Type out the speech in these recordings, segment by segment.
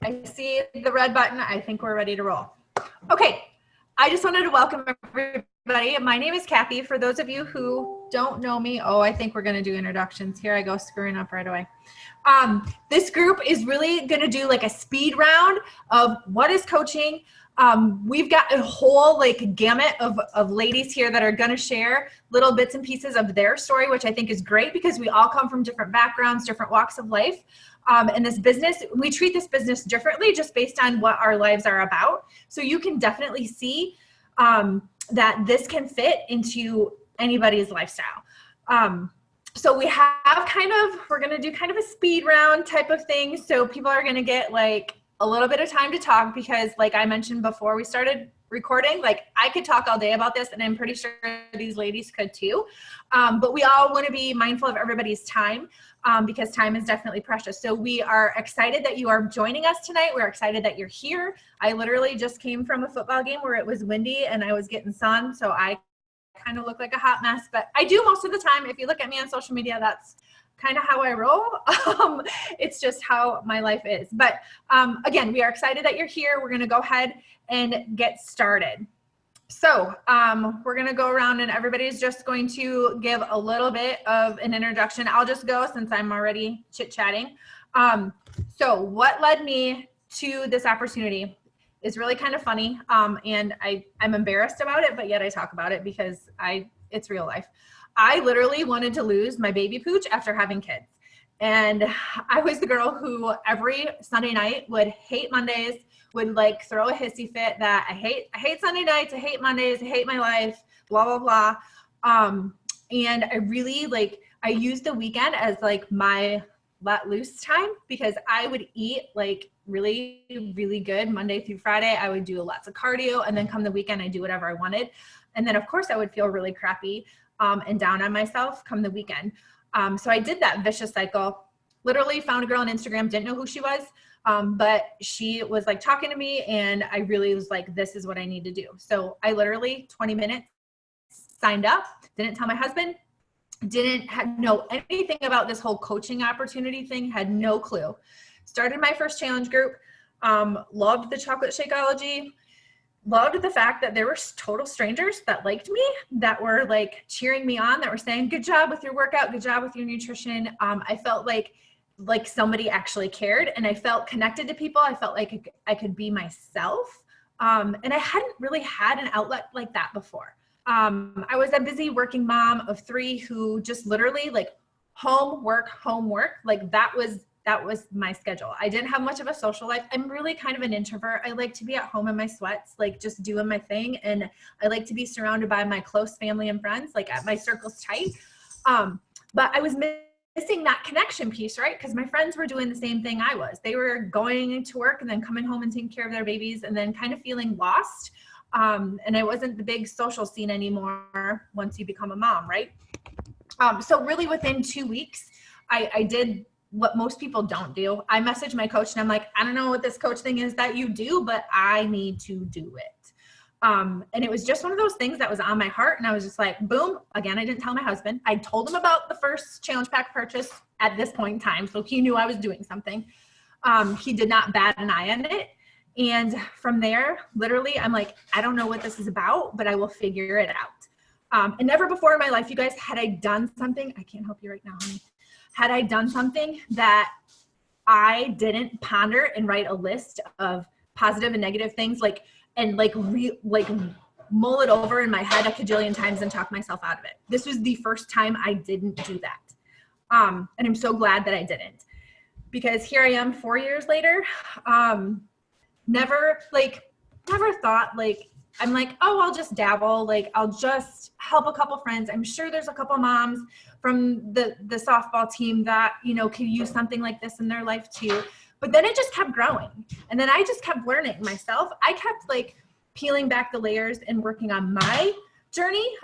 I see the red button. I think we're ready to roll. Okay, I just wanted to welcome everybody. My name is Cathy. For those of you who don't know me, I think we're going to do introductions. Here I go, screwing up right away. This group is really going to do like a speed round of what is coaching. We've got a whole gamut of ladies here that are going to share little bits and pieces of their story, which I think is great because we all come from different backgrounds, different walks of life. And this business, we treat this business differently just based on what our lives are about. So you can definitely see that this can fit into anybody's lifestyle. So we have we're going to do kind of a speed round type of thing. So people are going to get like a little bit of time to talk because like I mentioned before we started recording, like I could talk all day about this and I'm pretty sure these ladies could too. But we all want to be mindful of everybody's time because time is definitely precious. So we are excited that you are joining us tonight. We're excited that you're here. I literally just came from a football game where it was windy and I was getting sun. So I kind of look like a hot mess, but I do most of the time. If you look at me on social media, that's kind of how I roll. It's just how my life is. But again, we are excited that you're here. We're going to go ahead and get started. So we're going to go around and everybody's just going to give a little bit of an introduction. I'll just go since I'm already chit-chatting. So what led me to this opportunity is really kind of funny. And I'm embarrassed about it, but yet I talk about it because it's real life. I literally wanted to lose my baby pooch after having kids. And I was the girl who every Sunday night would hate Mondays, would like throw a hissy fit that I hate Sunday nights, I hate Mondays, I hate my life, blah, blah, blah. And I really I used the weekend as like my let loose time because I would eat like really, really good Monday through Friday. I would do lots of cardio and then come the weekend, I do whatever I wanted. And then of course I would feel really crappy and down on myself come the weekend. So I did that vicious cycle, literally found a girl on Instagram, didn't know who she was, but she was like talking to me and I really was like, this is what I need to do. So I literally 20 minutes signed up, didn't tell my husband, didn't know anything about this whole coaching opportunity thing, had no clue. Started my first challenge group, loved the chocolate Shakeology, loved the fact that there were total strangers that liked me, that were like cheering me on, that were saying, good job with your workout, good job with your nutrition. I felt like somebody actually cared and I felt connected to people. I felt like I could be myself. And I hadn't really had an outlet like that before. I was a busy working mom of 3 who just literally like homework. Like that was my schedule. I didn't have much of a social life. I'm really kind of an introvert. I like to be at home in my sweats, like just doing my thing. And I like to be surrounded by my close family and friends, like at my circle's tight. But I was missing that connection piece, right? Because my friends were doing the same thing I was. They were going to work and then coming home and taking care of their babies and then kind of feeling lost. And I wasn't the big social scene anymore once you become a mom, right? So really within 2 weeks, I did what most people don't do. I messaged my coach and I'm like, I don't know what this coach thing is that you do, but I need to do it. And it was just one of those things that was on my heart. And I was just like, boom, again, I didn't tell my husband. I told him about the first challenge pack purchase at this point in time. So he knew I was doing something. He did not bat an eye on it. And from there, literally, I'm like, I don't know what this is about, but I will figure it out. And never before in my life, you guys, had I done something, I can't help you right now, honey. Had I done something that I didn't ponder and write a list of positive and negative things, mull it over in my head a cajillion times and talk myself out of it. This was the first time I didn't do that. And I'm so glad that I didn't, because here I am 4 years later. Never thought I'm like, oh, I'll just dabble. I'll just help a couple friends. I'm sure there's a couple moms from the softball team that, could use something like this in their life too. But then it just kept growing. And then I just kept learning myself. I kept peeling back the layers and working on my journey.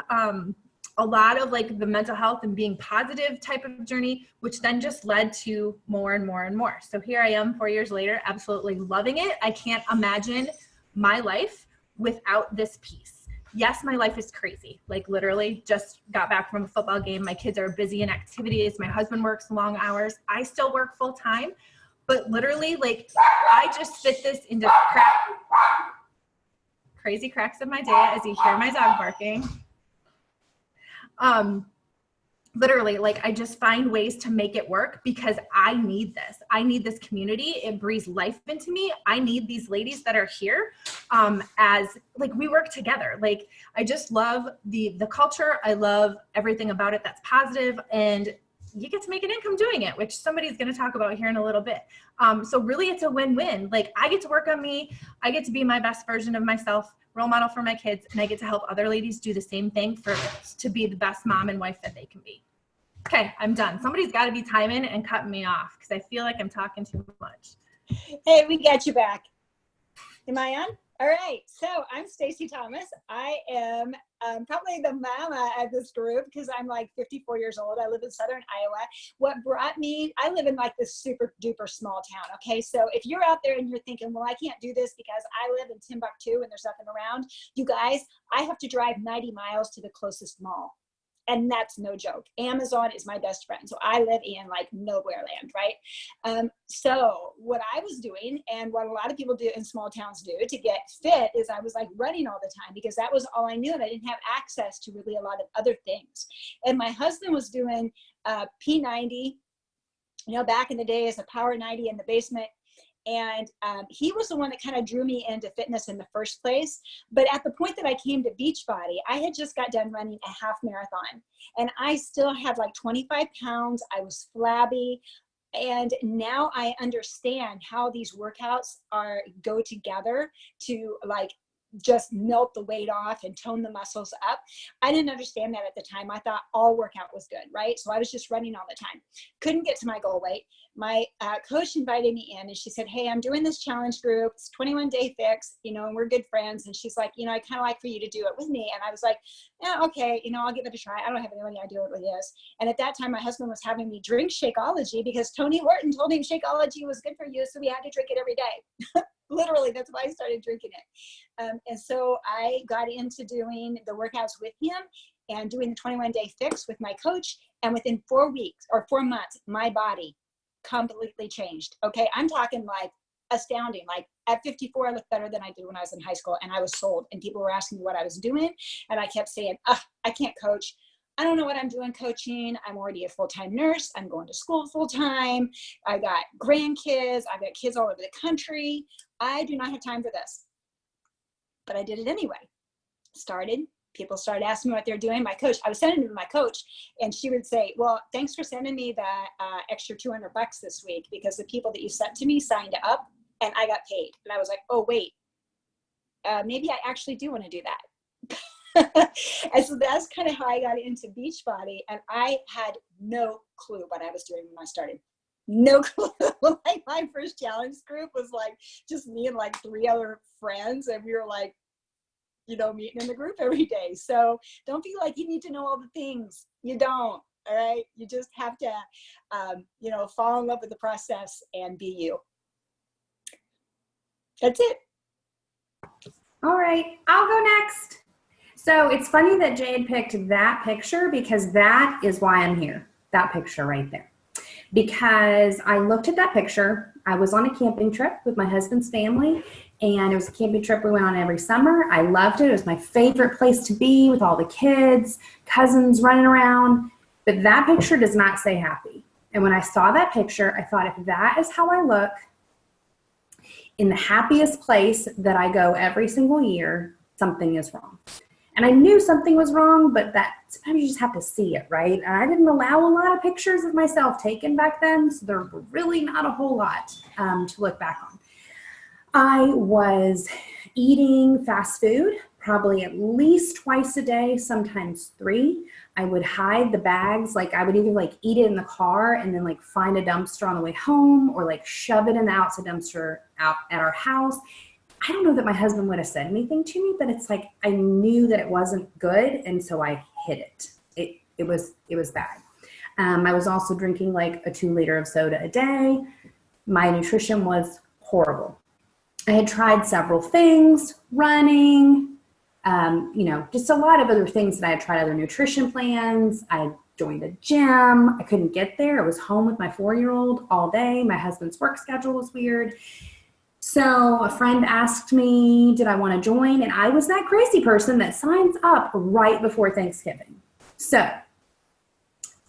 A lot of the mental health and being positive type of journey, which then just led to more and more and more. So here I am 4 years later, absolutely loving it. I can't imagine my life without this piece. Yes, my life is crazy. Literally just got back from a football game. My kids are busy in activities. My husband works long hours. I still work full time, but literally, like, I just fit this into crazy cracks of my day as you hear my dog barking. Literally, like, I just find ways to make it work because I need this. I need this community. It breathes life into me. I need these ladies that are here as, like, we work together. Like, I just love the culture. I love everything about it that's positive, and you get to make an income doing it, which somebody's going to talk about here in a little bit. So really, it's a win-win. Like, I get to work on me. I get to be my best version of myself, role model for my kids, and I get to help other ladies do the same thing to be the best mom and wife that they can be. Okay, I'm done. Somebody's got to be timing and cutting me off because I feel like I'm talking too much. Hey, we got you back. Am I on? All right. So I'm Stacy Thomas. I am probably the mama at this group because I'm like 54 years old. I live in Southern Iowa. What brought me, I live in like this super duper small town. Okay. So if you're out there and you're thinking, well, I can't do this because I live in Timbuktu and there's nothing around, you guys, I have to drive 90 miles to the closest mall. And that's no joke. Amazon is my best friend. So I live in like nowhere land, right? So what I was doing and what a lot of people do in small towns do to get fit is I was like running all the time because that was all I knew and I didn't have access to really a lot of other things. And my husband was doing P90, back in the day as a Power 90 in the basement. And he was the one that kind of drew me into fitness in the first place. But at the point that I came to Beachbody, I had just got done running a half marathon. And I still had like 25 pounds. I was flabby. And now I understand how these workouts go together to like just melt the weight off and tone the muscles up. I didn't understand that at the time. I thought all workout was good, right? So I was just running all the time. Couldn't get to my goal weight. My coach invited me in and she said, hey, I'm doing this challenge group. It's 21-day fix, and we're good friends. And she's like, I kind of like for you to do it with me. And I was like, yeah, okay, I'll give it a try. I don't have any idea what it is. And at that time, my husband was having me drink Shakeology because Tony Horton told him Shakeology was good for you. So we had to drink it every day. Literally, that's why I started drinking it. And so I got into doing the workouts with him and doing the 21-day fix with my coach. And within 4 weeks or 4 months, my body completely changed. Okay. I'm talking like astounding. Like at 54, I looked better than I did when I was in high school, and I was sold, and people were asking me what I was doing. And I kept saying, I can't coach. I don't know what I'm doing coaching. I'm already a full-time nurse. I'm going to school full-time. I got grandkids. I've got kids all over the country. I do not have time for this. But I did it anyway. People started asking me what they're doing. My coach, I was sending them to my coach, and she would say, well, thanks for sending me that extra $200 this week because the people that you sent to me signed up and I got paid. And I was like, oh, wait, maybe I actually do want to do that. And so that's kind of how I got into Beachbody. And I had no clue what I was doing when I started. No clue. Like my first challenge group was like just me and like 3 other friends. And we were like, meeting in the group every day. So don't feel like you need to know all the things. You don't. All right. You just have to, fall in love with the process and be you. That's it. All right. I'll go next. So it's funny that Jade picked that picture because that is why I'm here. That picture right there. Because I looked at that picture. I was on a camping trip with my husband's family, and it was a camping trip we went on every summer. I loved it. It was my favorite place to be with all the kids, cousins running around. But that picture does not say happy. And when I saw that picture, I thought, if that is how I look in the happiest place that I go every single year, something is wrong. And I knew something was wrong, but that sometimes you just have to see it, right? And I didn't allow a lot of pictures of myself taken back then, so there were really not a whole lot to look back on. I was eating fast food probably at least twice a day, sometimes 3. I would hide the bags. Like I would either like eat it in the car and then like find a dumpster on the way home, or like shove it in the outside dumpster out at our house. I don't know that my husband would have said anything to me, but it's like I knew that it wasn't good, and so I hid it. It was bad. I was also drinking like a 2 liter of soda a day. My nutrition was horrible. I had tried several things, running, just a lot of other things that I had tried, other nutrition plans. I joined a gym. I couldn't get there. I was home with my 4-year-old all day. My husband's work schedule was weird. So a friend asked me, did I want to join? And I was that crazy person that signs up right before Thanksgiving. So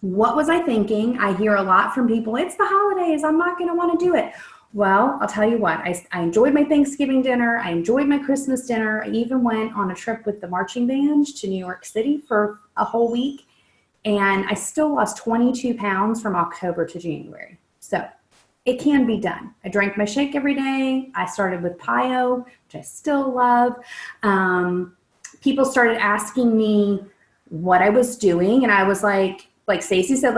what was I thinking? I hear a lot from people, it's the holidays, I'm not going to want to do it. Well, I'll tell you what, I enjoyed my Thanksgiving dinner. I enjoyed my Christmas dinner. I even went on a trip with the marching band to New York City for a whole week. And I still lost 22 pounds from October to January. So it can be done. I drank my shake every day. I started with Pio, which I still love. People started asking me what I was doing. And I was like Stacy said,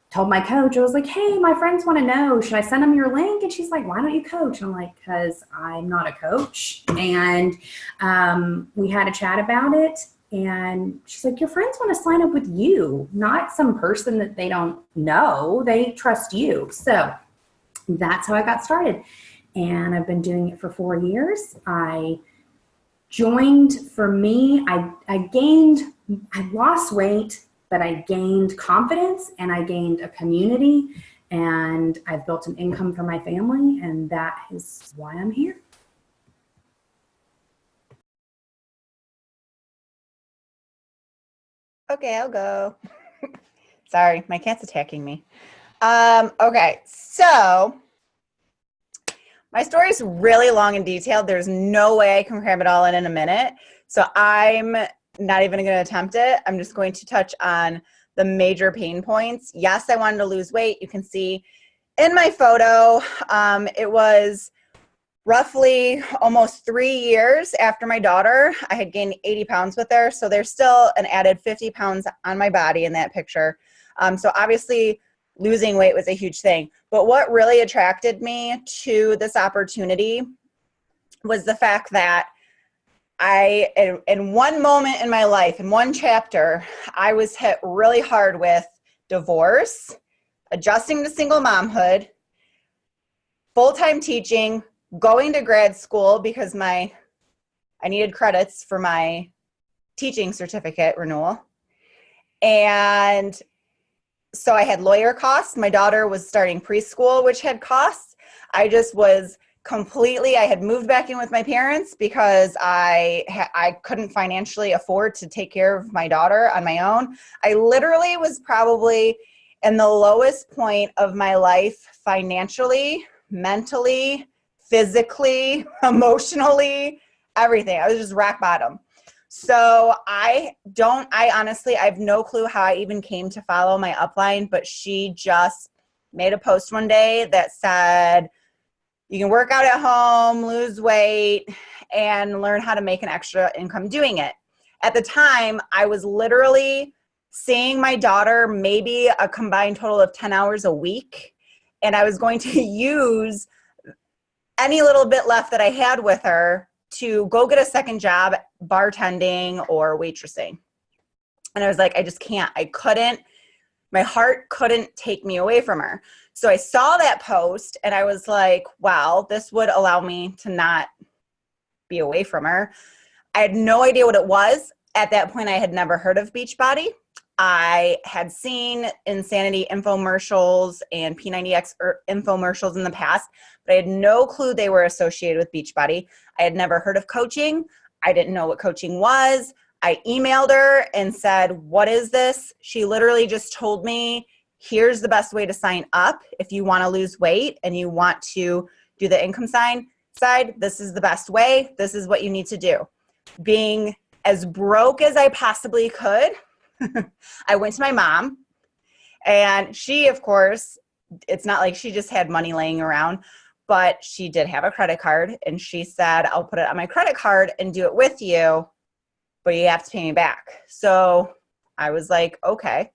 told my coach, I was like, hey, my friends want to know, should I send them your link? And she's like, why don't you coach? And I'm like, because I'm not a coach. And we had a chat about it. And she's like, your friends want to sign up with you, not some person that they don't know. They trust you. So that's how I got started. And I've been doing it for 4 years. I joined, for me, I lost weight, but I gained confidence and I gained a community and I've built an income for my family, and that is why I'm here. Okay, I'll go. Sorry, my cat's attacking me. Okay, so my story is really long and detailed. There's no way I can cram it all in a minute. So I'm not even going to attempt it. I'm just going to touch on the major pain points. Yes, I wanted to lose weight. You can see in my photo, it was roughly almost 3 years after my daughter. I had gained 80 pounds with her. So there's still an added 50 pounds on my body in that picture. So obviously losing weight was a huge thing. But what really attracted me to this opportunity was the fact that in one moment in my life, in one chapter, I was hit really hard with divorce, adjusting to single momhood, full-time teaching, going to grad school because I needed credits for my teaching certificate renewal. And so I had lawyer costs. My daughter was starting preschool, which had costs. I just was I had moved back in with my parents because I couldn't financially afford to take care of my daughter on my own. I literally was probably in the lowest point of my life financially, mentally, physically, emotionally, everything. I was just rock bottom. So I have no clue how I even came to follow my upline, but she just made a post one day that said, you can work out at home, lose weight, and learn how to make an extra income doing it. At the time, I was literally seeing my daughter maybe a combined total of 10 hours a week, and I was going to use any little bit left that I had with her to go get a second job bartending or waitressing. And I was like, I just can't. My heart couldn't take me away from her. So I saw that post and I was like, wow, this would allow me to not be away from her. I had no idea what it was. At that point, I had never heard of Beachbody. I had seen Insanity infomercials and P90X infomercials in the past, but I had no clue they were associated with Beachbody. I had never heard of coaching. I didn't know what coaching was. I emailed her and said, what is this? She literally just told me, here's the best way to sign up. If you want to lose weight and you want to do the income side, this is the best way. This is what you need to do. Being as broke as I possibly could, I went to my mom, and she, of course, it's not like she just had money laying around, but she did have a credit card, and she said, I'll put it on my credit card and do it with you, but you have to pay me back. So I was like, okay.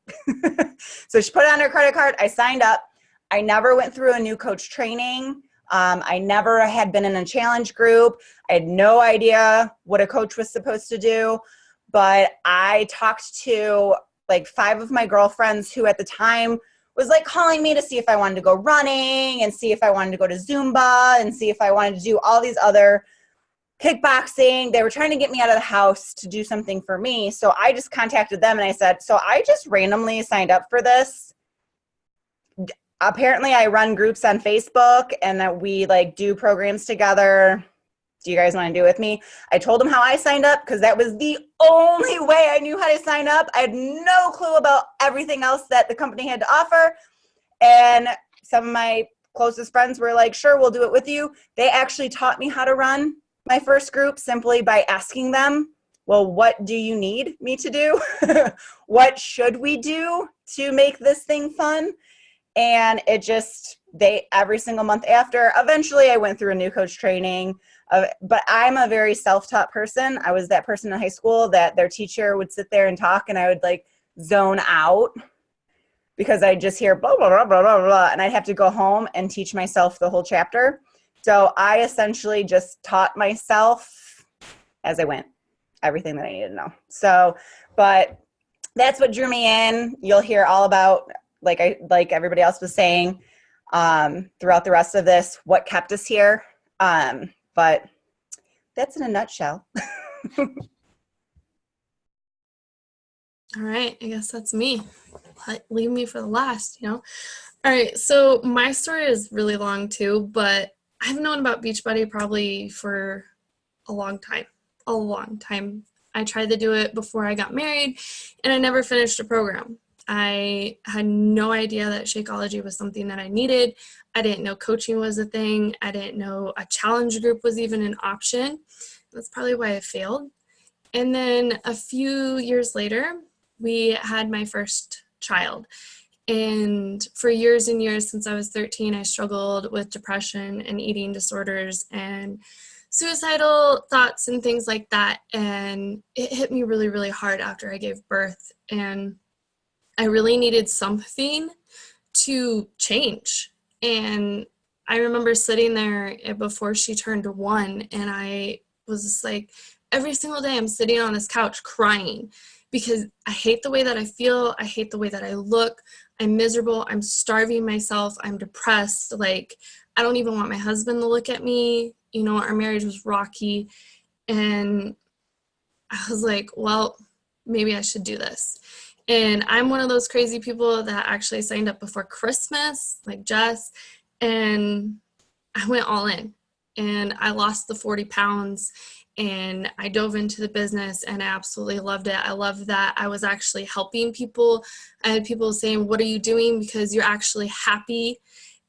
So she put it on her credit card. I signed up. I never went through a new coach training. I never had been in a challenge group. I had no idea what a coach was supposed to do, but I talked to like 5 of my girlfriends who at the time was like calling me to see if I wanted to go running and see if I wanted to go to Zumba and see if I wanted to do all these other kickboxing. They were trying to get me out of the house to do something for me. So I just contacted them and I said, so I just randomly signed up for this. Apparently I run groups on Facebook and that we like do programs together. Do you guys want to do it with me? I told them how I signed up because that was the only way I knew how to sign up. I had no clue about everything else that the company had to offer. And some of my closest friends were like, sure, we'll do it with you. They actually taught me how to run my first group simply by asking them, well, what do you need me to do? What should we do to make this thing fun? And it just, every single month after, eventually I went through a new coach training. But I'm a very self-taught person. I was that person in high school that their teacher would sit there and talk and I would like zone out because I just hear blah, blah, blah, blah, blah, blah, and I'd have to go home and teach myself the whole chapter. So I essentially just taught myself as I went, everything that I needed to know. So, but that's what drew me in. You'll hear all about, like everybody else was saying, throughout the rest of this, what kept us here. But that's in a nutshell. All right, I guess that's me. Leave me for the last, you know. All right, so my story is really long too, but I've known about Beachbody probably for a long time. I tried to do it before I got married, and I never finished a program. I had no idea that Shakeology was something that I needed. I didn't know coaching was a thing. I didn't know a challenge group was even an option. That's probably why I failed. And then a few years later, we had my first child. And for years and years since I was 13, I struggled with depression and eating disorders and suicidal thoughts and things like that. And it hit me really, really hard after I gave birth. And I really needed something to change. And I remember sitting there before she turned 1, and I was just like, every single day I'm sitting on this couch crying because I hate the way that I feel. I hate the way that I look. I'm miserable. I'm starving myself. I'm depressed. Like, I don't even want my husband to look at me. You know, our marriage was rocky. And I was like, well, maybe I should do this. And I'm one of those crazy people that actually signed up before Christmas, like Jess, and I went all in. And I lost the 40 pounds, and I dove into the business, and I absolutely loved it. I loved that I was actually helping people. I had people saying, what are you doing? Because you're actually happy.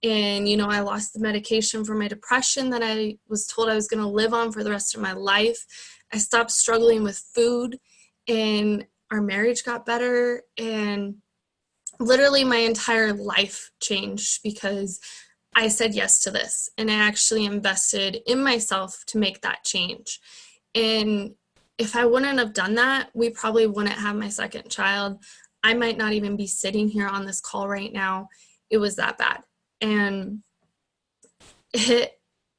And, you know, I lost the medication for my depression that I was told I was going to live on for the rest of my life. I stopped struggling with food, and our marriage got better, and literally my entire life changed because I said yes to this, and I actually invested in myself to make that change. And if I wouldn't have done that, we probably wouldn't have my second child. I might not even be sitting here on this call right now. It was that bad. And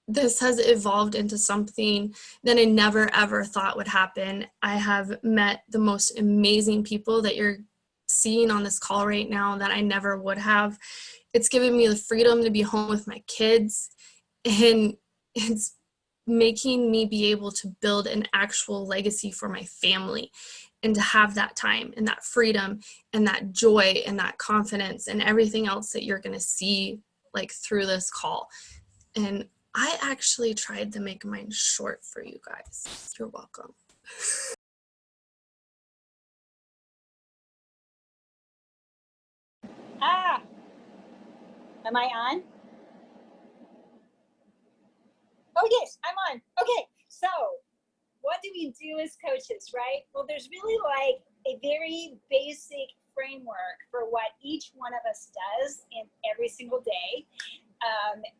this has evolved into something that I never, ever thought would happen. I have met the most amazing people that you're seeing on this call right now that I never would have. It's given me the freedom to be home with my kids, and it's making me be able to build an actual legacy for my family and to have that time and that freedom and that joy and that confidence and everything else that you're going to see like through this call. And I actually tried to make mine short for you guys. You're welcome. Am I on? Oh, yes, I'm on. Okay, so what do we do as coaches, right? Well, there's really like a very basic framework for what each one of us does in every single day.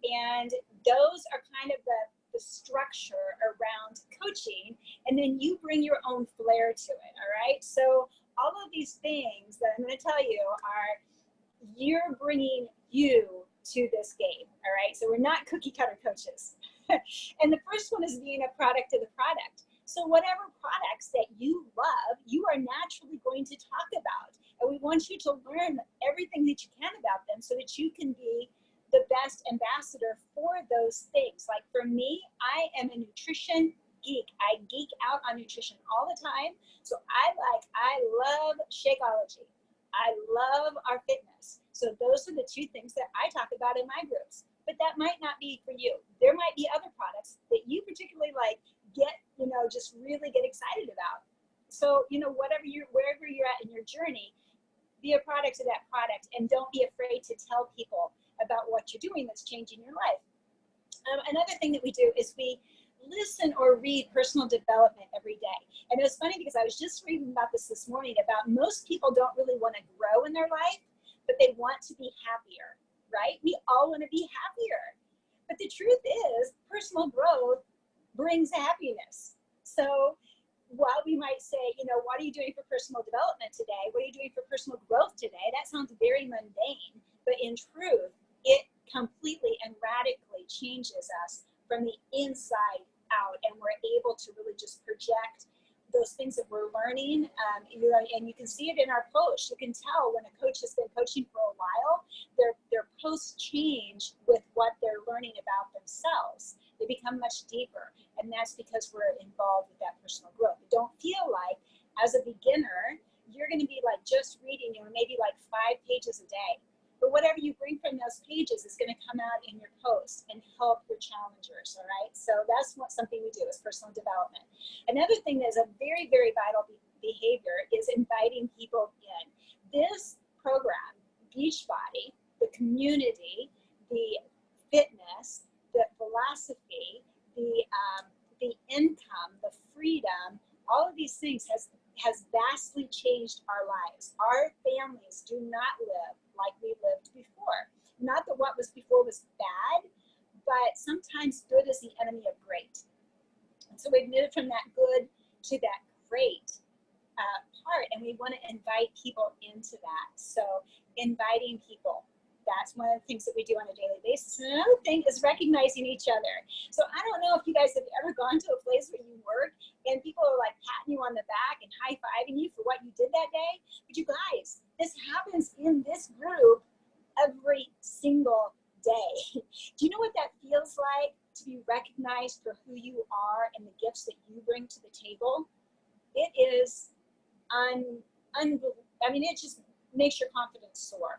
And those are kind of the structure around coaching, and then you bring your own flair to it, all right? So all of these things that I'm going to tell you are, you're bringing you to this game, all right? So we're not cookie cutter coaches. And the first one is being a product of the product. So whatever products that you love, you are naturally going to talk about. And we want you to learn everything that you can about them so that you can be the best ambassador for those things. Like for me, I am a nutrition geek. I geek out on nutrition all the time. So I love Shakeology. I love our fitness. So those are the two things that I talk about in my groups. But that might not be for you. There might be other products that you particularly like, just really get excited about. So, wherever you're at in your journey, be a product of that product, and don't be afraid to tell people about what you're doing that's changing your life. Another thing that we do is we listen or read personal development every day. And it was funny because I was just reading about this morning about most people don't really want to grow in their life, but they want to be happier, right? We all want to be happier. But the truth is, personal growth brings happiness. So while we might say, what are you doing for personal development today? What are you doing for personal growth today? That sounds very mundane, but in truth, it completely and radically changes us from the inside out, and we're able to really just project those things that we're learning. And you can see it in our posts. You can tell when a coach has been coaching for a while, their posts change with what they're learning about themselves. They become much deeper, and that's because we're involved with that personal growth. You don't feel like, as a beginner, you're going to be like just reading, maybe like 5 pages a day. But whatever you bring from those pages is going to come out in your post and help your challengers, all right? So that's something we do is personal development. Another thing that is a very, very vital behavior is inviting people in. This program, Beachbody, the community, the fitness, the philosophy, the income, the freedom, all of these things has vastly changed our lives. Our families do not live like we lived before. Not that what was before was bad, but sometimes good is the enemy of great. And so we've moved from that good to that great part, and we want to invite people into that. So inviting people, that's one of the things that we do on a daily basis. And another thing is recognizing each other. So I don't know if you guys have ever gone to a place where you work and people are like patting you on the back and high-fiving you for what you did that day. But you guys, this happens in this group every single day. Do you know what that feels like, to be recognized for who you are and the gifts that you bring to the table? It is it just makes your confidence soar.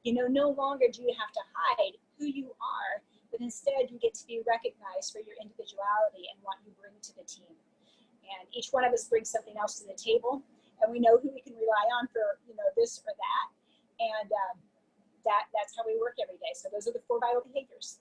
No longer do you have to hide who you are, but instead you get to be recognized for your individuality and what you bring to the team. And each one of us brings something else to the table, and we know who we can rely on for, this or that. And that's how we work every day. So those are the 4 vital behaviors.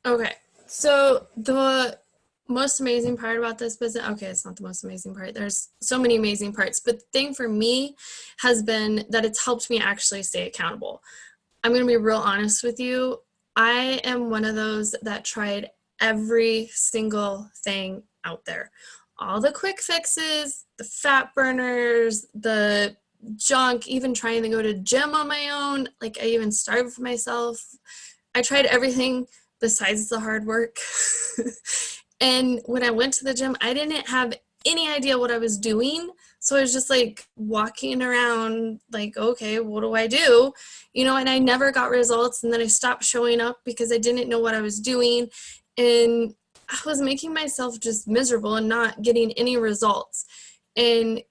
Okay, so the most amazing part about this business, okay, it's not the most amazing part. There's so many amazing parts, but the thing for me has been that it's helped me actually stay accountable. I'm going to be real honest with you. I am one of those that tried every single thing out there. All the quick fixes, the fat burners, the junk, even trying to go to gym on my own. Like, I even starved for myself. I tried everything besides the hard work. And when I went to the gym, I didn't have any idea what I was doing. So I was just like walking around like, okay, what do I do? And I never got results. And then I stopped showing up because I didn't know what I was doing. And I was making myself just miserable and not getting any results. And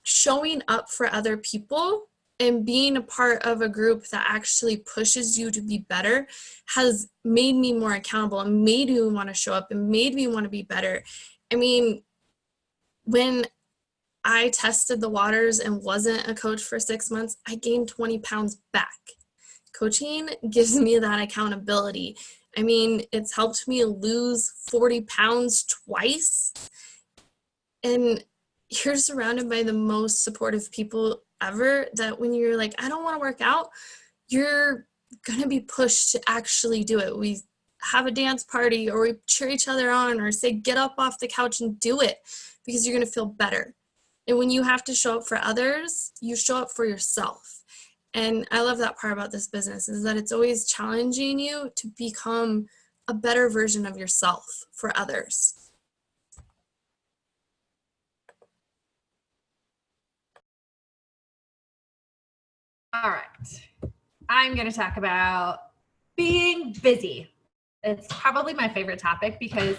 showing up for other people and being a part of a group that actually pushes you to be better has made me more accountable and made me want to show up and made me want to be better. I mean, when I tested the waters and wasn't a coach for 6 months, I gained 20 pounds back. Coaching gives me that accountability. I mean, it's helped me lose 40 pounds twice. And you're surrounded by the most supportive people ever, that when you're like, I don't want to work out, you're going to be pushed to actually do it. We have a dance party, or we cheer each other on, or say, get up off the couch and do it, because you're going to feel better. And when you have to show up for others, you show up for yourself. And I love that part about this business, is that it's always challenging you to become a better version of yourself for others. All right. I'm going to talk about being busy. It's probably my favorite topic because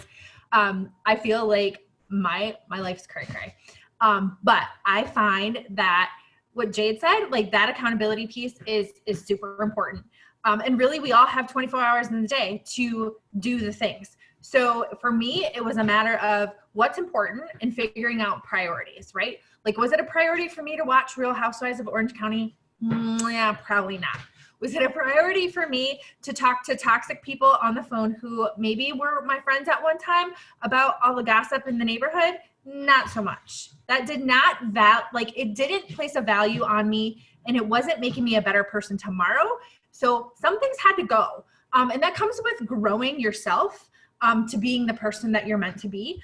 I feel like my life's cray-cray. But I find that what Jade said, like that accountability piece is super important. And really, we all have 24 hours in the day to do the things. So for me, it was a matter of what's important and figuring out priorities, right? Like, was it a priority for me to watch Real Housewives of Orange County? Yeah, probably not. Was it a priority for me to talk to toxic people on the phone who maybe were my friends at one time about all the gossip in the neighborhood? Not so much. That did not, it didn't place a value on me, and it wasn't making me a better person tomorrow. So some things had to go. And that comes with growing yourself to being the person that you're meant to be.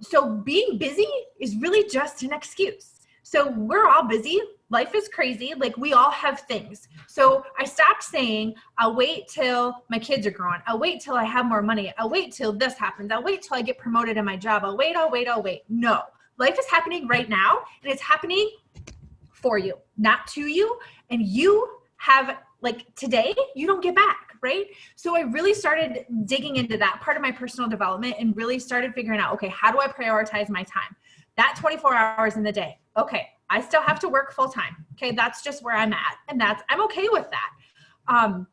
So being busy is really just an excuse. So we're all busy. Life is crazy. Like, we all have things. So I stopped saying, I'll wait till my kids are grown. I'll wait till I have more money. I'll wait till this happens. I'll wait till I get promoted in my job. I'll wait. No, life is happening right now, and it's happening for you, not to you. And you have, like, today, you don't get back, right? So I really started digging into that part of my personal development and really started figuring out, okay, how do I prioritize my time? That 24 hours in the day. Okay, I still have to work full time. Okay, that's just where I'm at. And I'm okay with that. I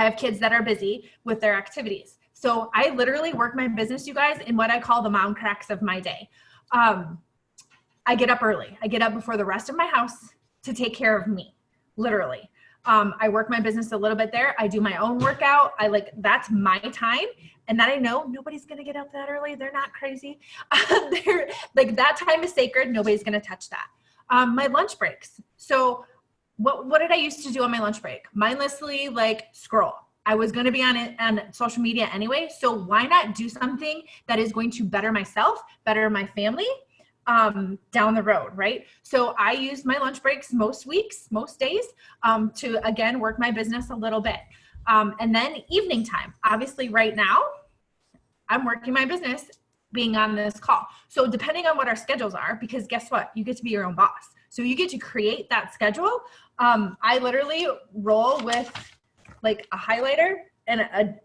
have kids that are busy with their activities. So I literally work my business, you guys, in what I call the mom cracks of my day. I get up early. I get up before the rest of my house to take care of me, literally. I work my business a little bit there. I do my own workout. That's my time. And that I know nobody's going to get up that early. They're not crazy. That time is sacred. Nobody's going to touch that. My lunch breaks. So what did I used to do on my lunch break? Mindlessly, scroll. I was going to be on social media anyway. So why not do something that is going to better myself, better my family, down the road, right? So I use my lunch breaks most weeks, most days, to, again, work my business a little bit. And then evening time. Obviously right now, I'm working my business being on this call. So depending on what our schedules are, because guess what? You get to be your own boss. So you get to create that schedule. I literally roll with a highlighter and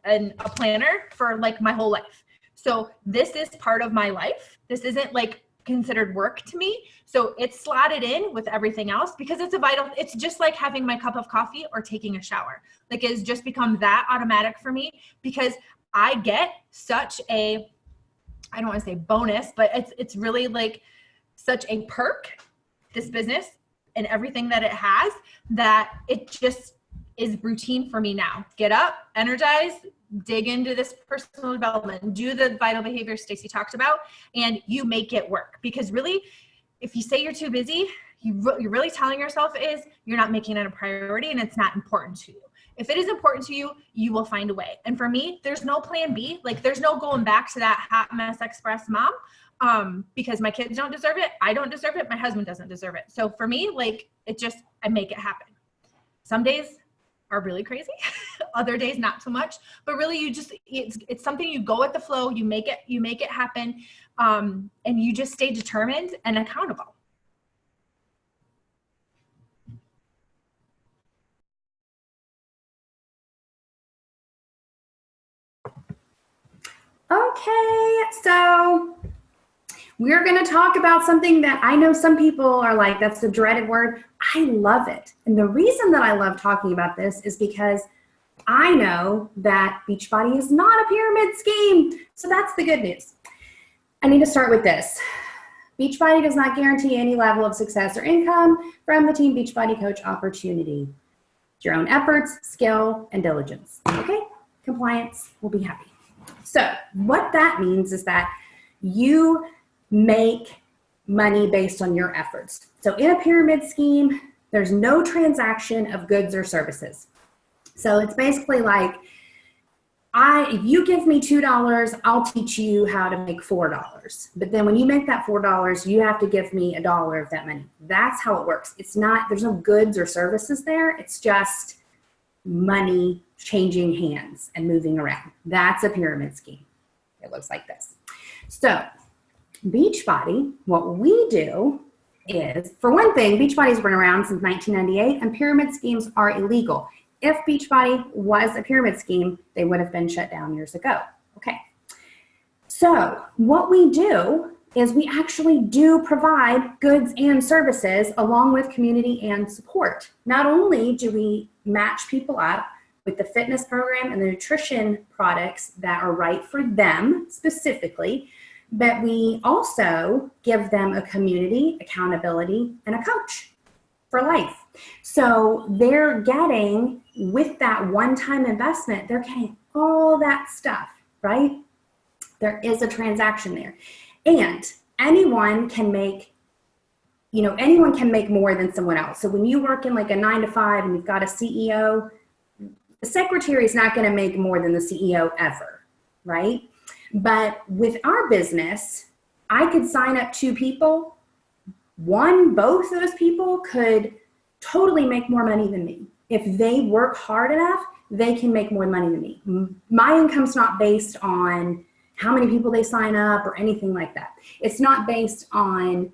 a planner for my whole life. So this is part of my life. This isn't considered work to me. So it's slotted in with everything else because it's just like having my cup of coffee or taking a shower. It's just become that automatic for me because I get such a, I don't want to say bonus, but it's really such a perk, this business and everything that it has, that it just is routine for me now. Get up, energize, dig into this personal development, do the vital behaviors Stacy talked about, and you make it work. Because really, if you say you're too busy, you're really telling yourself you're not making it a priority and it's not important to you. If it is important to you, you will find a way. And for me, there's no plan B. There's no going back to that hot mess express mom, because my kids don't deserve it. I don't deserve it. My husband doesn't deserve it. So for me, I make it happen. Some days are really crazy. Other days, not so much, but really it's something you go with the flow, you make it happen. And you just stay determined and accountable. Okay, so we're going to talk about something that I know some people are like, that's the dreaded word. I love it. And the reason that I love talking about this is because I know that Beachbody is not a pyramid scheme. So that's the good news. I need to start with this. Beachbody does not guarantee any level of success or income from the Team Beachbody Coach opportunity. Your own efforts, skill, and diligence. Okay? Compliance will be happy. So what that means is that you make money based on your efforts. So in a pyramid scheme, there's no transaction of goods or services. So it's basically if you give me $2, I'll teach you how to make $4. But then when you make that $4, you have to give me $1 of that money. That's how it works. There's no goods or services there. It's just money changing hands and moving around. That's a pyramid scheme. It looks like this. So Beachbody, what we do is, for one thing, Beachbody's been around since 1998, and pyramid schemes are illegal. If Beachbody was a pyramid scheme, they would have been shut down years ago. Okay. So what we do is we actually do provide goods and services along with community and support. Not only do we match people up with the fitness program and the nutrition products that are right for them specifically, but we also give them a community, accountability, and a coach for life. So they're getting, with that one-time investment, they're getting all that stuff, right? There is a transaction there. And anyone can make more than someone else. So when you work in like a 9-to-5 and you've got a CEO, the secretary is not going to make more than the CEO ever, right? But with our business, I could sign up 2 people. Both of those people could totally make more money than me. If they work hard enough, they can make more money than me. My income's not based on how many people they sign up or anything like that. It's not based on,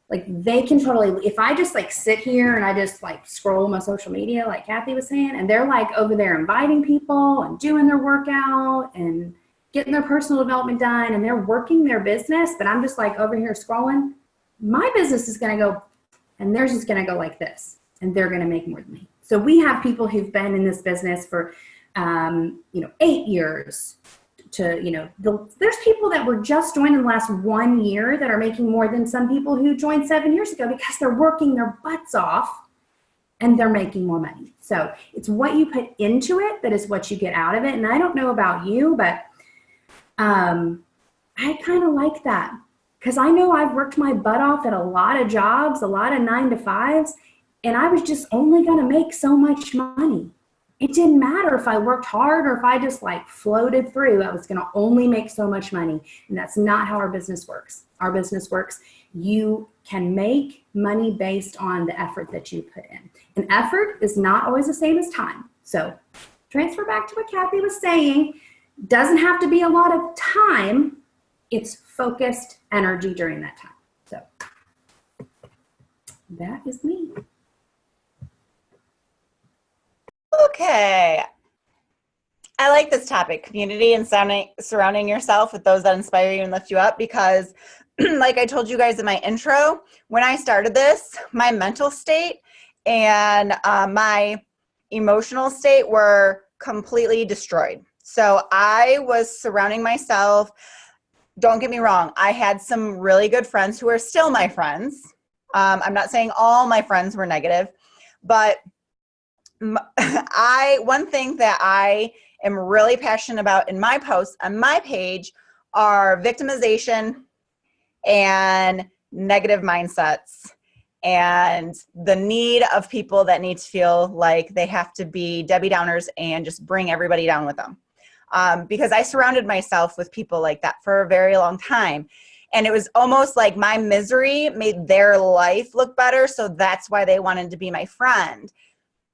like, they can totally, if I just like sit here and I just like scroll my social media, like Cathy was saying, and they're like over there inviting people and doing their workout and getting their personal development done, and they're working their business, but I'm just like over here scrolling, my business is going to go, and theirs is going to go like this, and they're going to make more than me. So we have people who've been in this business for, 8 years, there's people that were just joined in the last 1 year that are making more than some people who joined 7 years ago because they're working their butts off and they're making more money. So it's what you put into it that is what you get out of it. And I don't know about you, but I kind of like that, because I know I've worked my butt off at a lot of jobs, a lot of 9-to-5s, and I was just only going to make so much money. It didn't matter if I worked hard or if I just like floated through, I was going to only make so much money. And that's not how our business works. Our business works, you can make money based on the effort that you put in. And effort is not always the same as time. So transfer back to what Cathy was saying. Doesn't have to be a lot of time. It's focused energy during that time. So that is me. Okay. I like this topic, community and surrounding yourself with those that inspire you and lift you up, because like I told you guys in my intro, when I started this, my mental state and my emotional state were completely destroyed. So I was surrounding myself. Don't get me wrong. I had some really good friends who are still my friends. I'm not saying all my friends were negative, but one thing that I am really passionate about in my posts on my page are victimization and negative mindsets and the need of people that need to feel like they have to be Debbie Downers and just bring everybody down with them. Because I surrounded myself with people like that for a very long time. And it was almost like my misery made their life look better. So that's why they wanted to be my friend.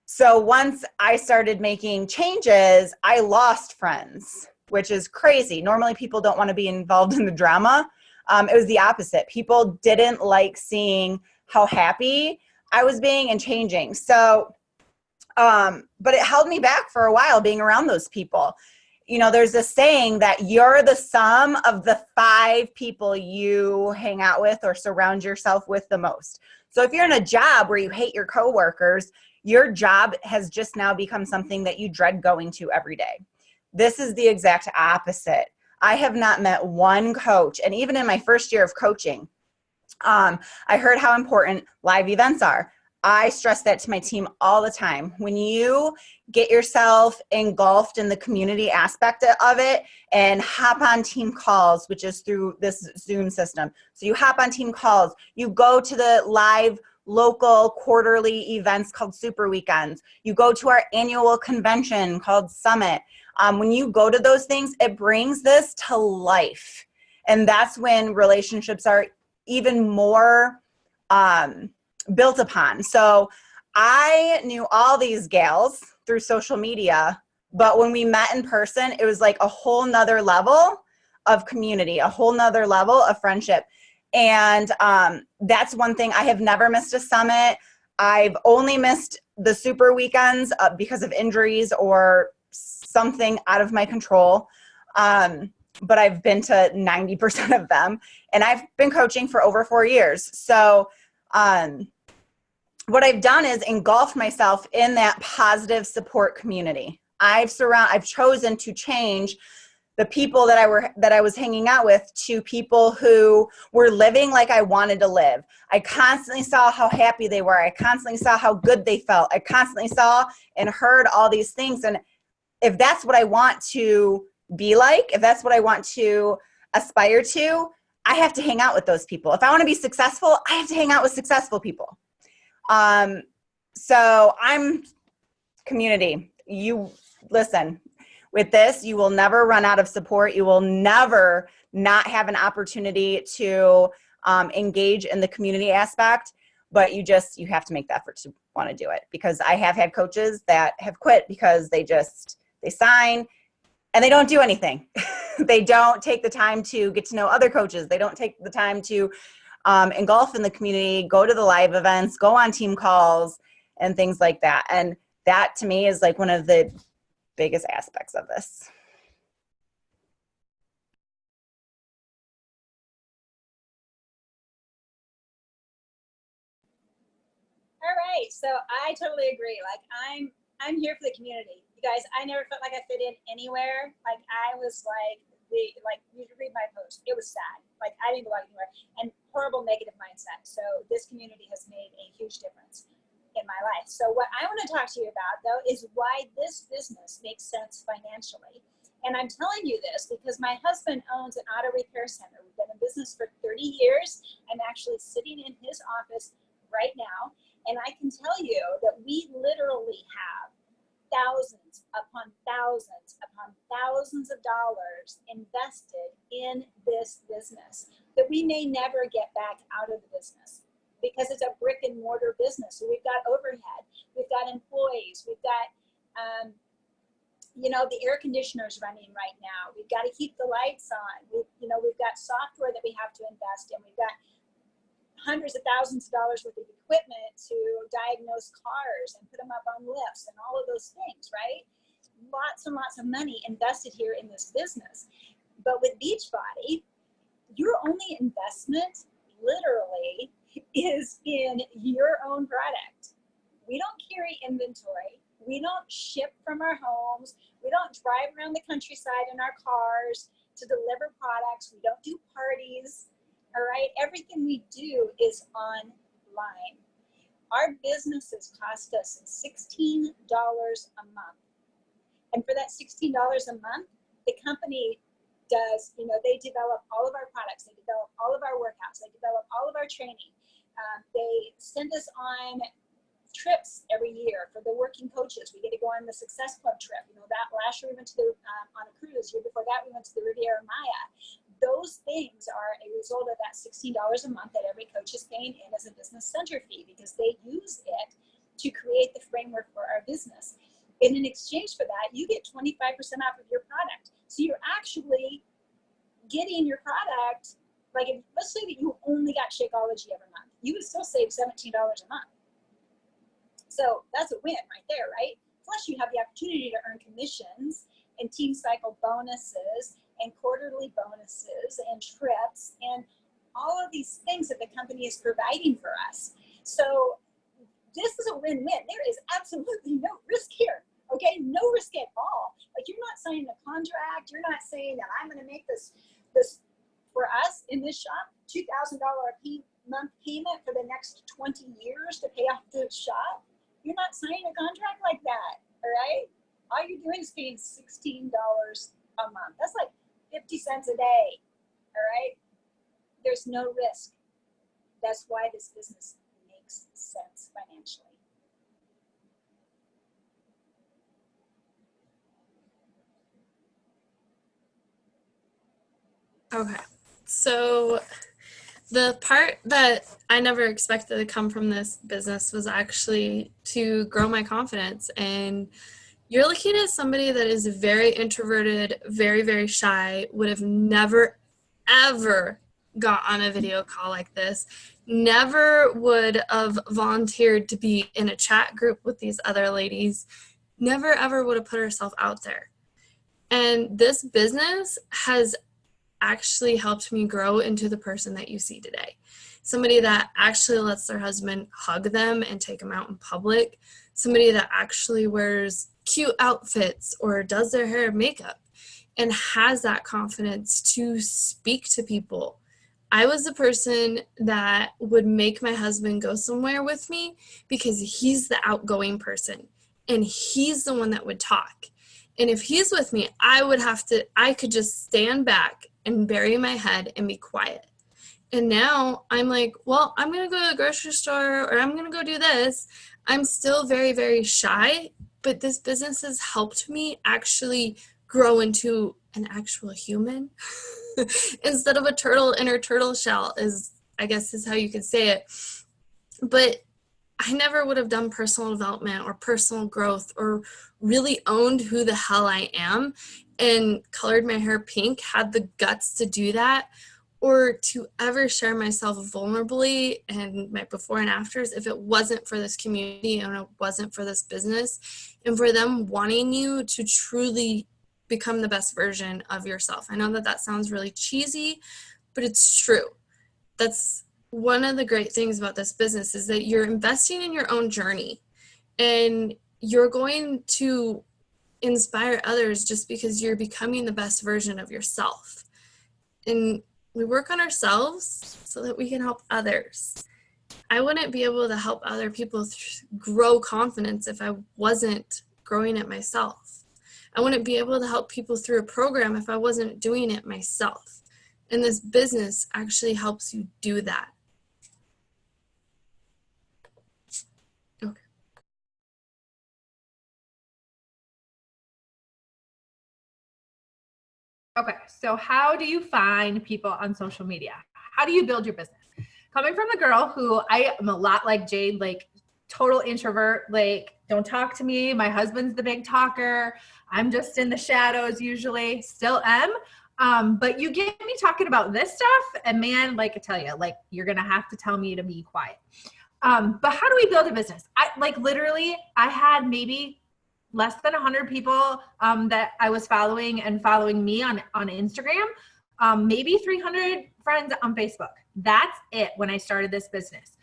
So once I started making changes, I lost friends, which is crazy. Normally people don't want to be involved in the drama. It was the opposite. People didn't like seeing how happy I was being and changing. So, but it held me back for a while being around those people. You know, there's a saying that you're the sum of the 5 people you hang out with or surround yourself with the most. So if you're in a job where you hate your coworkers, your job has just now become something that you dread going to every day. This is the exact opposite. I have not met one coach, and even in my first year of coaching, I heard how important live events are. I stress that to my team all the time. When you get yourself engulfed in the community aspect of it and hop on team calls, which is through this Zoom system. So you hop on team calls, you go to the live local quarterly events called Super Weekends. You go to our annual convention called Summit. When you go to those things, it brings this to life. And that's when relationships are even more built upon. So I knew all these gals through social media, but when we met in person, it was like a whole nother level of community, a whole nother level of friendship. And that's one thing. I have never missed a summit. I've only missed the super weekends because of injuries or something out of my control. But I've been to 90% of them, and I've been coaching for over 4 years. So what I've done is engulfed myself in that positive support community. I've chosen to change the people that I was hanging out with to people who were living like I wanted to live. I constantly saw how happy they were. I constantly saw how good they felt. I constantly saw and heard all these things. And if that's what I want to be like, if that's what I want to aspire to, I have to hang out with those people. If I want to be successful, I have to hang out with successful people. So I'm community. You listen, with this, you will never run out of support. You will never not have an opportunity to engage in the community aspect, but you have to make the effort to want to do it, because I have had coaches that have quit because they sign and they don't do anything. They don't take the time to get to know other coaches. They don't take the time to engulf in the community, go to the live events, go on team calls and things like that. And that to me is like one of the biggest aspects of this. All right, so I totally agree. Like I'm here for the community. You guys, I never felt like I fit in anywhere. Like I was like you should read my post. It was sad. Like I didn't go out anywhere, and horrible negative mindset. So this community has made a huge difference in my life. So what I want to talk to you about though is why this business makes sense financially. And I'm telling you this because my husband owns an auto repair center. We've been in business for 30 years. I'm actually sitting in his office right now. And I can tell you that we literally have thousands upon thousands upon thousands of dollars invested in this business that we may never get back out of the business because it's a brick and mortar business. So we've got overhead, we've got employees, we've got, the air conditioners running right now. We've got to keep the lights on. We've got software that we have to invest in. We've got hundreds of thousands of dollars worth of equipment to diagnose cars and put them up on lifts and all of those things, right? Lots and lots of money invested here in this business. But with Beachbody, your only investment literally is in your own product. We don't carry inventory. We don't ship from our homes. We don't drive around the countryside in our cars to deliver products. We don't do parties. All right, everything we do is online. Our businesses cost us $16 a month. And for that $16 a month, the company does, they develop all of our products. They develop all of our workouts. They develop all of our training. They send us on trips every year for the working coaches. We get to go on the Success Club trip. That last year we went to on a cruise. The year before that we went to the Riviera Maya. Those things are a result of that $16 a month that every coach is paying in as a business center fee because they use it to create the framework for our business. And in exchange for that, you get 25% off of your product. So you're actually getting your product, let's say that you only got Shakeology every month. You would still save $17 a month. So that's a win right there, right? Plus you have the opportunity to earn commissions and team cycle bonuses and quarterly bonuses and trips and all of these things that the company is providing for us. So this is a win-win. There is absolutely no risk here, okay? No risk at all. Like you're not signing a contract. You're not saying that I'm going to make this for us in this shop, $2,000 a month payment for the next 20 years to pay off the shop. You're not signing a contract like that, all right? All you're doing is paying $16 a month. That's like 50 cents a day, all right? There's no risk. That's why this business makes sense financially. Okay, so the part that I never expected to come from this business was actually to grow my confidence. And you're looking at somebody that is very introverted, very, very shy, would have never, ever got on a video call like this, never would have volunteered to be in a chat group with these other ladies, never ever would have put herself out there. And this business has actually helped me grow into the person that you see today. Somebody that actually lets their husband hug them and take them out in public. Somebody that actually wears cute outfits or does their hair and makeup and has that confidence to speak to people. I was the person that would make my husband go somewhere with me because he's the outgoing person and he's the one that would talk. And if he's with me, I could just stand back and bury my head and be quiet. And now I'm like, well, I'm going to go to the grocery store or I'm going to go do this. I'm still very, very shy, but this business has helped me actually grow into an actual human instead of a turtle in her turtle shell I guess is how you could say it. But I never would have done personal development or personal growth or really owned who the hell I am and colored my hair pink, had the guts to do that, or to ever share myself vulnerably and my before and afters if it wasn't for this community and it wasn't for this business and for them wanting you to truly become the best version of yourself. I know that that sounds really cheesy, but it's true. That's one of the great things about this business is that you're investing in your own journey and you're going to inspire others just because you're becoming the best version of yourself. And we work on ourselves so that we can help others. I wouldn't be able to help other people grow confidence if I wasn't growing it myself. I wouldn't be able to help people through a program if I wasn't doing it myself. And this business actually helps you do that. Okay, so how do you find people on social media? How do you build your business? Coming from the girl who I am a lot like Jade, like total introvert, like don't talk to me. My husband's the big talker. I'm just in the shadows usually, still am. But you get me talking about this stuff and man, like I tell you, like you're going to have to tell me to be quiet. But how do we build a business? I had maybe less than 100 people that I was following and following me on Instagram, maybe 300 friends on Facebook. That's it when I started this business.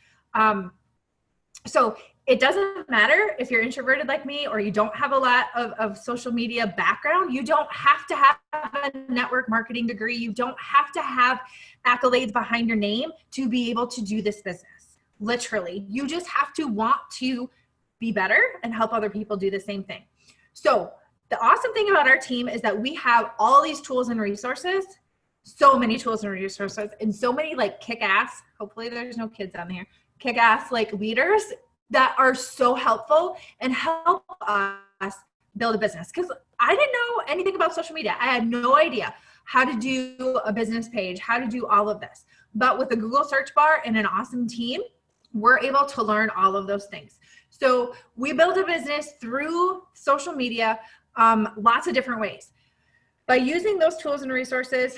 So it doesn't matter if you're introverted like me or you don't have a lot of social media background. You don't have to have a network marketing degree. You don't have to have accolades behind your name to be able to do this business. Literally, you just have to want to be better and help other people do the same thing. So the awesome thing about our team is that we have all these tools and resources, so many tools and resources, and so many like kick-ass, hopefully there's no kids on here, kick-ass like leaders that are so helpful and help us build a business. Because I didn't know anything about social media. I had no idea how to do a business page, how to do all of this. But with a Google search bar and an awesome team, we're able to learn all of those things. So we build a business through social media, lots of different ways. By using those tools and resources,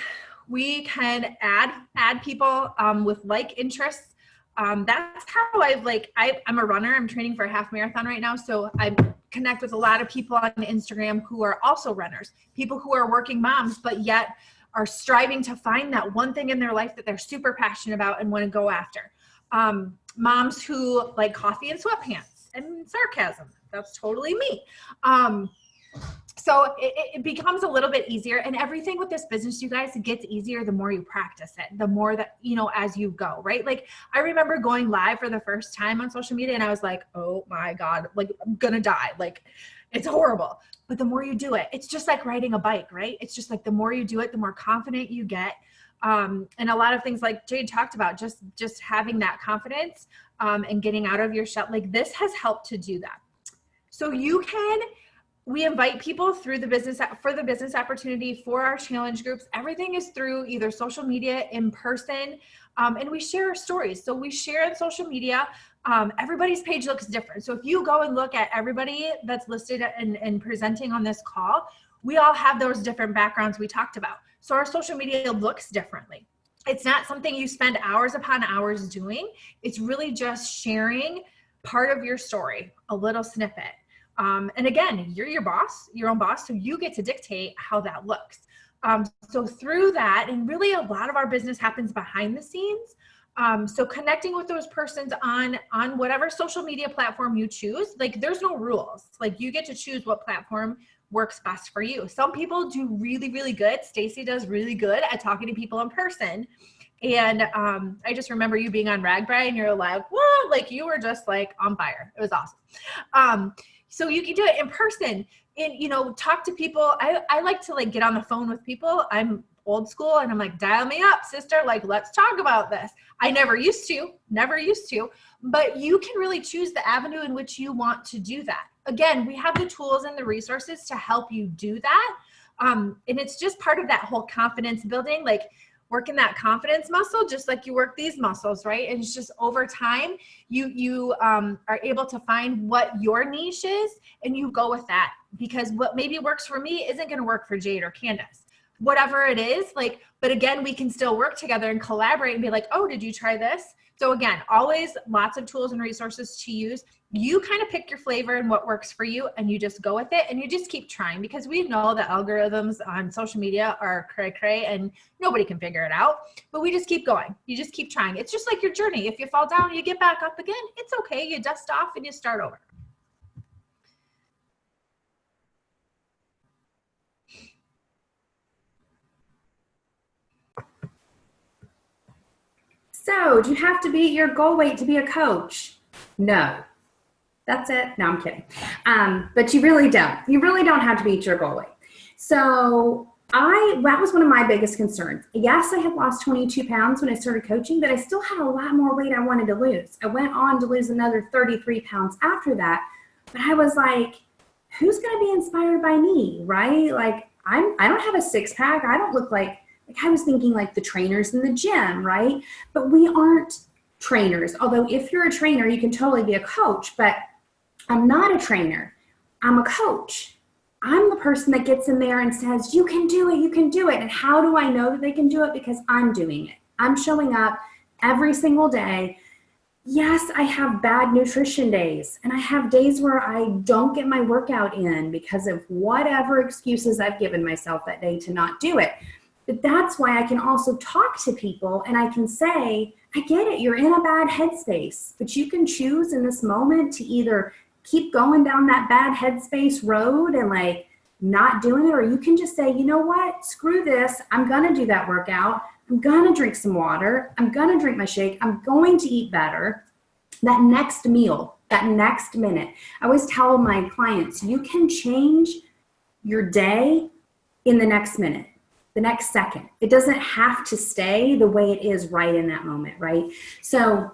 we can add people with like interests. That's how I'm a runner. I'm training for a half marathon right now. So I connect with a lot of people on Instagram who are also runners, people who are working moms, but yet are striving to find that one thing in their life that they're super passionate about and want to go after. Moms who like coffee and sweatpants and sarcasm. That's totally me. So it becomes a little bit easier, and everything with this business, you guys, it gets easier the more you practice it, the more that, as you go, right? Like I remember going live for the first time on social media and I was like, oh my God, like I'm gonna die. Like it's horrible. But the more you do it, it's just like riding a bike, right? It's just like the more you do it, the more confident you get. And a lot of things like Jade talked about, just having that confidence and getting out of your shell, like this has helped to do that. So we invite people through the business opportunity for our challenge groups. Everything is through either social media, in person, and we share our stories. So we share on social media. Everybody's page looks different. So if you go and look at everybody that's listed and presenting on this call, we all have those different backgrounds we talked about. So our social media looks differently. It's not something you spend hours upon hours doing. It's really just sharing part of your story, a little snippet. And again, you're your boss, your own boss, so you get to dictate how that looks. So through that, and really a lot of our business happens behind the scenes. So connecting with those persons on whatever social media platform you choose, like there's no rules. Like you get to choose what platform works best for you. Some people do really, really good. Stacy does really good at talking to people in person. And I just remember you being on Ragbri and you're like, whoa, like you were just like on fire. It was awesome. So you can do it in person and, you know, talk to people. I like to like get on the phone with people. I'm old school and I'm like, dial me up, sister. Like, let's talk about this. I never used to, but you can really choose the avenue in which you want to do that. Again, we have the tools and the resources to help you do that. And it's just part of that whole confidence building, like working that confidence muscle, just like you work these muscles, right? And it's just over time, you are able to find what your niche is and you go with that, because what maybe works for me isn't going to work for Jade or Candice. Whatever it is, like, but again, we can still work together and collaborate and be like, oh, did you try this? So again, always lots of tools and resources to use. You kind of pick your flavor and what works for you and you just go with it and you just keep trying, because we know the algorithms on social media are cray and nobody can figure it out, but we just keep going. You just keep trying. It's just like your journey. If you fall down, you get back up again. It's okay. You dust off and you start over. So, do you have to be at your goal weight to be a coach? No. That's it. No, I'm kidding. But you really don't. You really don't have to be at your goal weight. So, that was one of my biggest concerns. Yes, I had lost 22 pounds when I started coaching, but I still had a lot more weight I wanted to lose. I went on to lose another 33 pounds after that. But I was like, who's going to be inspired by me, right? Like, I don't have a six pack. I don't look like I was thinking like the trainers in the gym, right? But we aren't trainers. Although if you're a trainer, you can totally be a coach, but I'm not a trainer. I'm a coach. I'm the person that gets in there and says, you can do it, you can do it. And how do I know that they can do it? Because I'm doing it. I'm showing up every single day. Yes, I have bad nutrition days, and I have days where I don't get my workout in because of whatever excuses I've given myself that day to not do it. But that's why I can also talk to people and I can say, I get it, you're in a bad headspace, but you can choose in this moment to either keep going down that bad headspace road and like not doing it, or you can just say, you know what, screw this, I'm gonna do that workout, I'm gonna drink some water, I'm gonna drink my shake, I'm going to eat better. That next meal, that next minute. I always tell my clients, you can change your day in the next minute, the next second. It doesn't have to stay the way it is right in that moment, right? So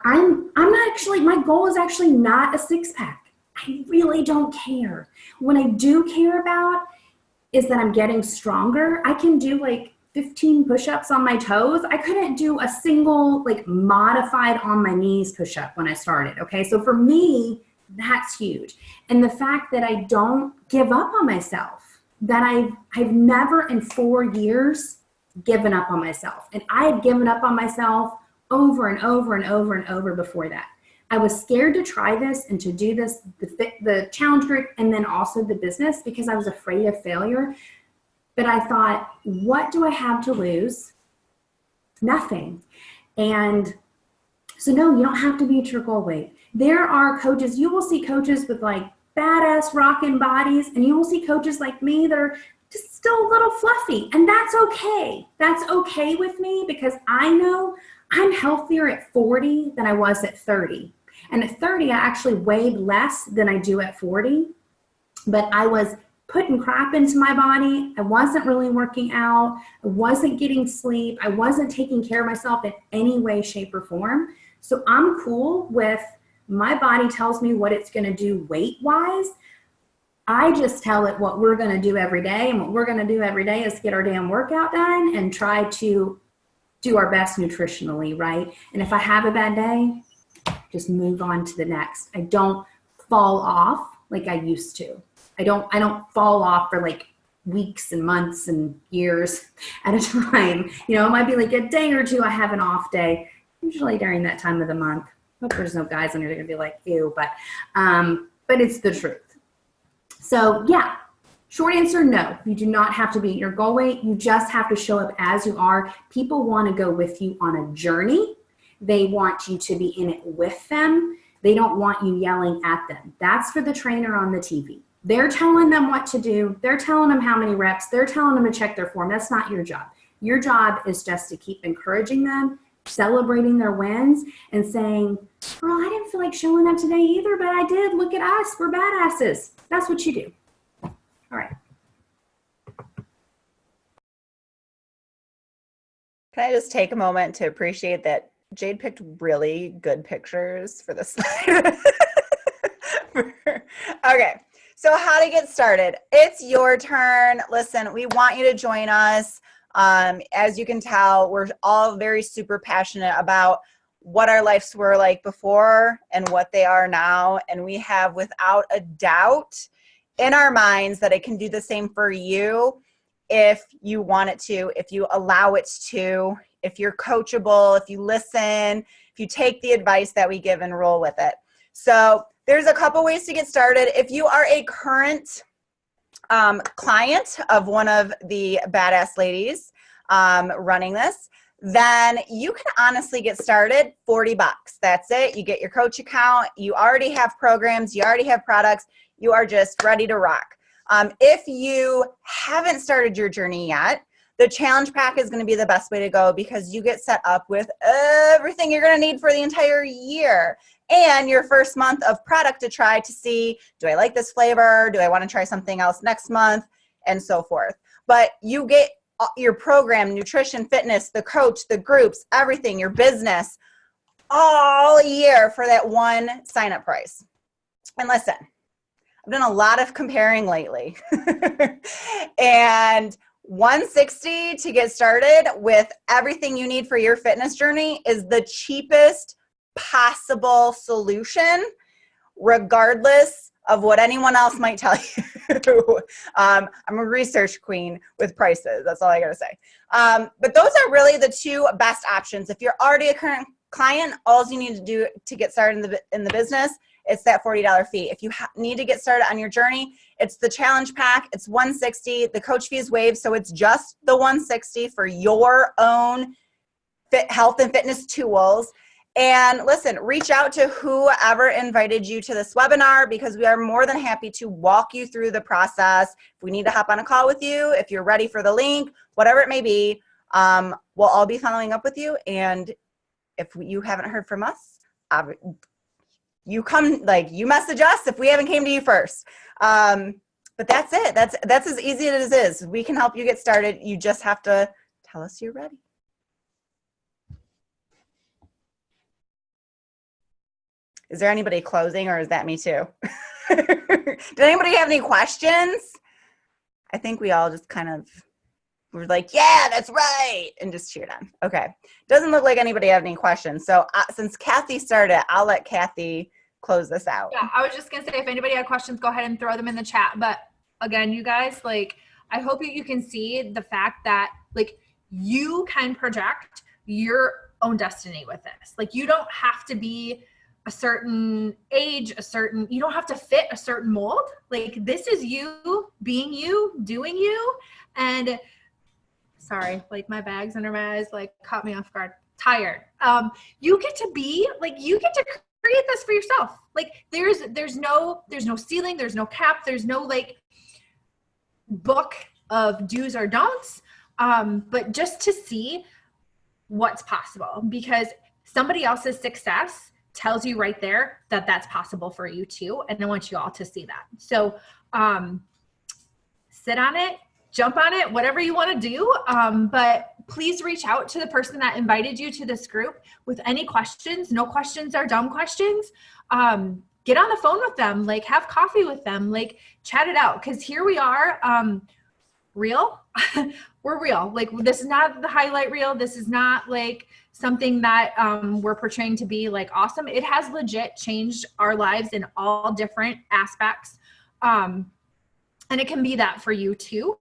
I'm actually, my goal is actually not a six pack. I really don't care. What I do care about is that I'm getting stronger. I can do like 15 push-ups on my toes. I couldn't do a single like modified on my knees push-up when I started, okay? So for me, that's huge. And the fact that I don't give up on myself, that I've never in 4 years given up on myself. And I had given up on myself over and over and over and over before that. I was scared to try this and to do this, the challenge group, and then also the business, because I was afraid of failure. But I thought, what do I have to lose? Nothing. And so no, you don't have to be at your goal weight. There are coaches, you will see coaches with like badass rockin' bodies, and you will see coaches like me that are just still a little fluffy, and that's okay. That's okay with me, because I know I'm healthier at 40 than I was at 30. And at 30, I actually weighed less than I do at 40, but I was putting crap into my body. I wasn't really working out. I wasn't getting sleep. I wasn't taking care of myself in any way, shape, or form. So I'm cool with my body tells me what it's going to do weight-wise. I just tell it what we're going to do every day. And what we're going to do every day is get our damn workout done and try to do our best nutritionally, right? And if I have a bad day, just move on to the next. I don't fall off like I used to. I don't fall off for like weeks and months and years at a time. You know, it might be like a day or two I have an off day, usually during that time of the month. Hope there's no guys on here that are gonna be like, ew, but it's the truth. So yeah, short answer, no. You do not have to be at your goal weight. You just have to show up as you are. People want to go with you on a journey. They want you to be in it with them. They don't want you yelling at them. That's for the trainer on the TV. They're telling them what to do. They're telling them how many reps. They're telling them to check their form. That's not your job. Your job is just to keep encouraging them, celebrating their wins, and saying, girl, I didn't feel like showing up today either, but I did. Look at us. We're badasses. That's what you do. All right. Can I just take a moment to appreciate that Jade picked really good pictures for this slide? Okay, so how to get started. It's your turn. Listen, we want you to join us. As you can tell, we're all very super passionate about what our lives were like before and what they are now. And we have, without a doubt, in our minds that it can do the same for you if you want it to, if you allow it to, if you're coachable, if you listen, if you take the advice that we give and roll with it. So there's a couple ways to get started. If you are a current client of one of the badass ladies running this, then you can honestly get started. $40. That's it. You get your coach account. You already have programs. You already have products. You are just ready to rock. If you haven't started your journey yet, the challenge pack is going to be the best way to go because you get set up with everything you're going to need for the entire year and your first month of product to try to see, do I like this flavor? Do I want to try something else next month? And so forth. But you get your program, nutrition, fitness, the coach, the groups, everything, your business, all year for that one sign-up price. And listen, I've done a lot of comparing lately. And $160 to get started with everything you need for your fitness journey is the cheapest possible solution, regardless of what anyone else might tell you. I'm a research queen with prices. That's all I gotta say. But those are really the two best options. If you're already a current client, all you need to do to get started in the business, it's that $40 fee. If you need to get started on your journey, it's the challenge pack. It's $160. The coach fee is waived, so it's just the $160 for your own health and fitness tools. And listen, reach out to whoever invited you to this webinar because we are more than happy to walk you through the process. If we need to hop on a call with you, if you're ready for the link, whatever it may be, we'll all be following up with you. And if you haven't heard from us, you message us if we haven't came to you first. But that's it. That's as easy as it is. We can help you get started. You just have to tell us you're ready. Is there anybody closing or is that me too? Did anybody have any questions? I think we all just kind of were like, yeah, that's right, and just cheered on. Okay. Doesn't look like anybody had any questions. So since Cathy started, I'll let Cathy close this out. Yeah, I was just going to say, if anybody had questions, go ahead and throw them in the chat. But again, you guys, like, I hope you can see the fact that, like, you can project your own destiny with this. Like, you don't have to be a certain age, you don't have to fit a certain mold. Like, this is you being you, doing you. And sorry, like, my bags under my eyes, like, caught me off guard. Tired. You get to be, like, you get to create this for yourself. Like, there's no ceiling, there's no cap, there's no, like, book of do's or don'ts. But just to see what's possible, because somebody else's success tells you right there that that's possible for you too. And I want you all to see that. So sit on it, jump on it, whatever you want to do. But please reach out to the person that invited you to this group with any questions. No questions are dumb questions. Get on the phone with them, like, have coffee with them, like, chat it out. Cause here we are, real. We're real. Like, this is not the highlight reel. This is not like something that we're portraying to be like awesome. It has legit changed our lives in all different aspects. And And it can be that for you too.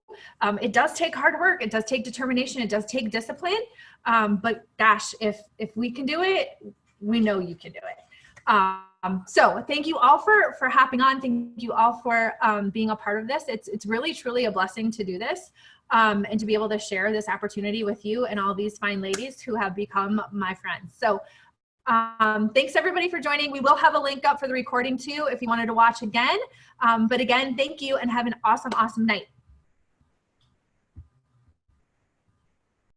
It does take hard work. It does take determination. It does take discipline. But gosh, if we can do it, we know you can do it. So thank you all for hopping on. Thank you all for being a part of this. It's really, truly a blessing to do this and to be able to share this opportunity with you and all these fine ladies who have become my friends. So thanks everybody for joining. We will have a link up for the recording too if you wanted to watch again. But again, thank you and have an awesome, awesome night.